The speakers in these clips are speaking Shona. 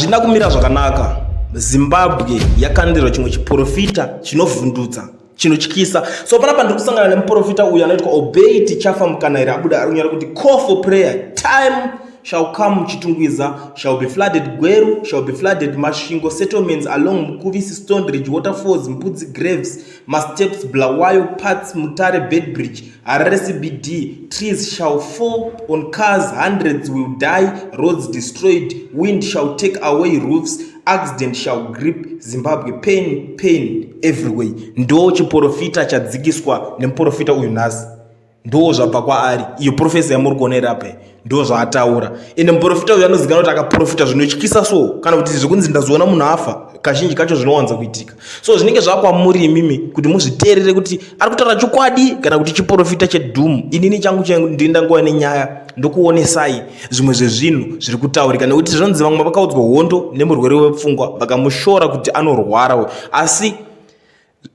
hazvina kumira zvakanaka. Zimbabwe yakandirwa chimwe chiprofita chinovhundutsa chinotyisa. So panapa ndiri kusangana nemuprofita uyu anoitwa Obey Tichafa Mukanayire abuda ari kunyora kuti call for prayer, time shall come Chitungwiza, shall be flooded Gweru, shall be flooded Mashingo settlements along Mukuvisi, Stone Ridge, waterfalls, Mbudzi Graves, Masteps, Blawayo, Pats, Mutare, Bedbridge, Harare CBD. Trees shall fall on cars, hundreds will die, roads destroyed, wind shall take away roofs, accident shall grip Zimbabwe, pain everywhere. Ndo chiprofita chadzikiswa nemuprofita uyu nhasi. Ndo zvabva kwaari iyo profesa yamuri kuonera apa ndo zvaataura. Ende muprofita uyu anozikanwa kuti akaprofita zvinotyisa so kana kuti zvekunzi ndazoona munhu afa kazhinji kacho zvinowanza kuitika. So zvinenge zvakwamuri imimi kuti muzviteerere kuti ari kutaura chokwadi kana kuti chiprofita chedhumu. Inini changu ndinda nguva nenyaya ndokuonesai zvimwe zvezvinhu zviri kutaurika nekuti zvinonzi vamwe vakaudzwa hondo nemurwere wepfungwa vakamushora kuti anorwara, asi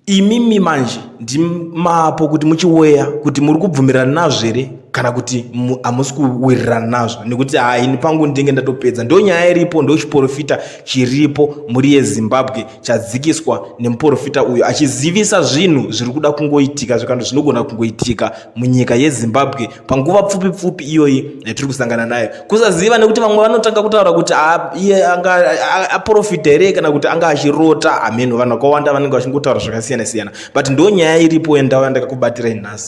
imimi manje ndimapo kuti muchiweya kuti muri kubvumirana nazvo here kana kuti hamusi kuwirirana nazvo, nekuti ini pangu ndinenge ndatopedza. Ndo nyaya iripo, ndo chiprofita chiripo muri yeZimbabwe chadzikiswa nemuprofita uyu achizivisa zvinhu zviri kuda kungoitika, zvikando zvinogona kungoitika munyika yeZimbabwe panguva pfupi iyoyi yatiri kusangana nayo. Kusaziva nekuti vamwe vanotanga kutaura kuti iye anga aprofita here kana kuti anga achirota. Amen, vanhu vakawanda vanenge vachingotaura zvakasiyana siyana, but ndo nyaya iripo yandakakubatira nhasi.